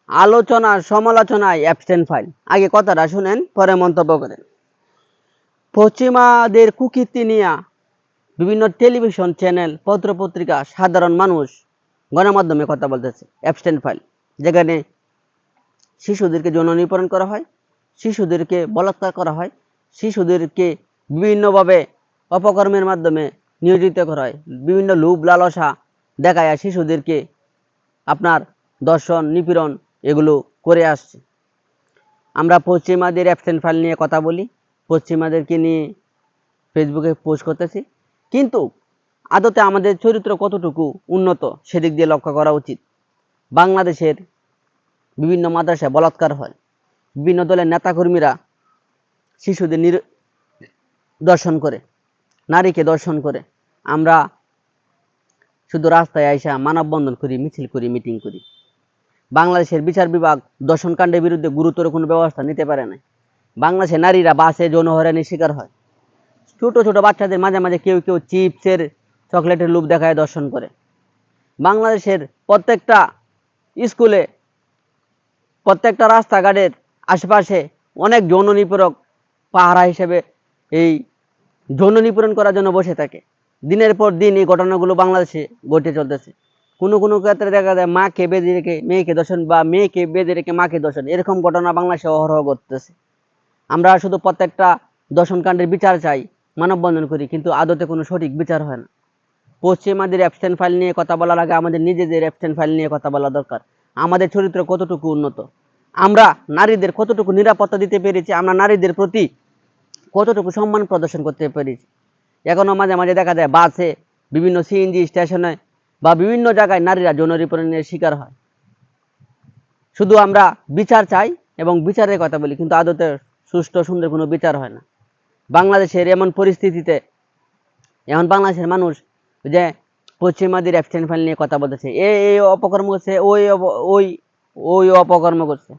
আলোচনা সমালোচনায় absent file. আগে কথাটা শুনেন, পরে মন্তব্য করেন। পশ্চিমাদের কুকীর্তি নিয়ে বিভিন্ন টেলিভিশন চ্যানেল, পত্রপত্রিকা, সাধারণ মানুষ গণমাধ্যমে কথা বলতেছে। অ্যাবসেন্ট ফাইল, যেখানে শিশুদেরকে যৌন নিপীড়ন করা হয়, শিশুদেরকে বলাৎকার করা হয়, শিশুদেরকে বিভিন্নভাবে অপকর্মের মাধ্যমে নিয়োজিত করা হয়, বিভিন্ন লোভ লালসা দেখায় শিশুদেরকে আপনার দর্শন নিপীড়ন এগুলো করে আসছে। আমরা পশ্চিমাদের অ্যাবসেন্ট ফাইল নিয়ে কথা বলি, পশ্চিমাদেরকে নিয়ে ফেসবুকে পোস্ট করতেছি, কিন্তু আদতে আমাদের চরিত্র কতটুকু উন্নত সেদিক দিয়ে লক্ষ্য করা উচিত। বাংলাদেশের বিভিন্ন মাদ্রাসায় বলাৎকার হয়, বিভিন্ন দলের নেতাকর্মীরা শিশুদের দর্শন করে, নারীকে দর্শন করে। আমরা শুধু রাস্তায় আইসা মানববন্ধন করি, মিছিল করি, মিটিং করি। বাংলাদেশের বিচার বিভাগ দর্শনকাণ্ডের বিরুদ্ধে গুরুতর কোনো ব্যবস্থা নিতে পারে না। বাংলাদেশের নারীরা বাসে যৌন হয়রানির শিকার হয়। ছোট ছোট বাচ্চাদের মাঝে মাঝে কেউ কেউ চিপসের চকলেটের লোভ দেখায় দর্শন করে। বাংলাদেশের প্রত্যেকটা স্কুলে, প্রত্যেকটা রাস্তাঘাটের আশেপাশে অনেক যৌন নিপীড়ক পাহারা হিসেবে এই যৌন নিপীড়ন করার জন্য বসে থাকে। দিনের পর দিন এই ঘটনাগুলো বাংলাদেশে ঘটে চলতেছে। কোনো কোনো ক্ষেত্রে দেখা যায় মাকে বেঁধে রেখে মেয়েকে দর্শন, বা মেয়েকে বেঁধে রেখে মাকে দর্শন, এরকম ঘটনা বাংলাদেশে অহরহ ঘটতেছে। আমরা শুধু প্রত্যেকটা দর্শনকাণ্ডের বিচার চাই, মানববন্ধন করি, কিন্তু আদতে কোনো সঠিক বিচার হয় না। পশ্চিমাদের অ্যাবসেন্ট ফাইল নিয়ে কথা বলার আগে আমাদের নিজেদের অ্যাবসেন্ট ফাইল নিয়ে কথা বলা দরকার। আমাদের চরিত্র কতটুকু উন্নত, আমরা নারীদের কতটুকু নিরাপত্তা দিতে পেরেছি, আমরা নারীদের প্রতি কতটুকু সম্মান প্রদর্শন করতে পেরেছি। এখনও মাঝে মাঝে দেখা যায় বাসে, বিভিন্ন সিএনজি স্টেশনে বা বিভিন্ন জায়গায় নারীরা যৌন নিপীড়নের শিকার হয়। শুধু আমরা বিচার চাই এবং বিচারের কথা বলি, কিন্তু আদতে সুষ্ঠু সুন্দর কোনো বিচার হয় না। বাংলাদেশের এমন পরিস্থিতিতে এখন বাংলাদেশের মানুষ যে পশ্চিমাদের অ্যাবসেন্ট ফাইল নিয়ে কথা বলতেছে, এই অপকর্ম করছে, ওই ওই অপকর্ম করছে,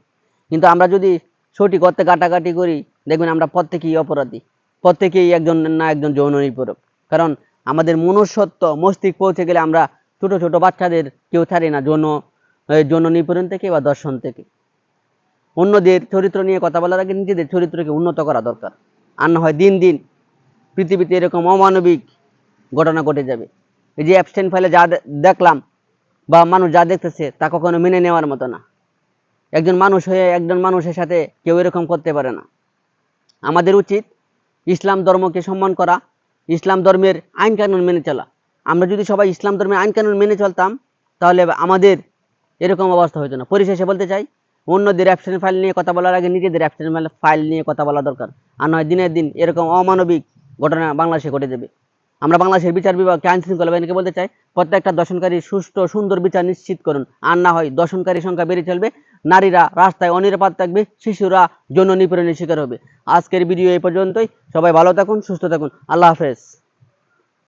কিন্তু আমরা যদি সঠিক অর্থে কাটাকাটি করি, দেখবেন আমরা প্রত্যেকেই অপরাধী, প্রত্যেকেই একজন না একজন যৌন নিপীড়ক। কারণ আমাদের মনুষ্যত্ব মস্তিষ্ক পৌঁছে গেলে আমরা ছোট ছোট বাচ্চাদের কেউ ছাড়ি না যৌন নিপীড়ন থেকে বা দর্শন থেকে। অন্যদের চরিত্র নিয়ে কথা বলার আগে নিজেদের চরিত্রকে উন্নত করা দরকার, আর না হয় দিন দিন পৃথিবীতে এরকম অমানবিক ঘটনা ঘটে যাবে। এই যে অ্যাবসেন্ট ফাইলে যা দেখলাম বা মানুষ যা দেখতেছে, তা কখনো মেনে নেওয়ার মতো না। একজন মানুষ হয়ে একজন মানুষের সাথে কেউ এরকম করতে পারে না। আমাদের উচিত ইসলাম ধর্মকে সম্মান করা, ইসলাম ধর্মের আইন কানুন মেনে চলা। আমরা যদি সবাই ইসলাম ধর্মের আইন কানুন মেনে চলতাম, তাহলে আমাদের এরকম অবস্থা হতো না। পরিশেষে বলতে চাই, অন্যদের অ্যাবসেন্ট ফাইল নিয়ে কথা বলার আগে নিজেদের অ্যাবসেন্ট ফাইল নিয়ে কথা বলা দরকার, আর নয় দিনের দিন এরকম অমানবিক ঘটনা বাংলাদেশে ঘটে যাবে। আমরা বাংলাদেশের বিচার বিভাগকে আইন শৃঙ্খলা বাহিনীকে বলতে চাই, প্রত্যেকটা দর্শনকারী সুষ্ঠু সুন্দর বিচার নিশ্চিত করুন, আর না হয় দর্শনকারীর সংখ্যা বেড়ে চলবে, নারীরা রাস্তায় অনিরাপদ থাকবে, শিশুরা যৌন নিপীড়নের শিকার হবে। আজকের ভিডিও এই পর্যন্তই। সবাই ভালো থাকুন, সুস্থ থাকুন। আল্লাহ হাফেজ।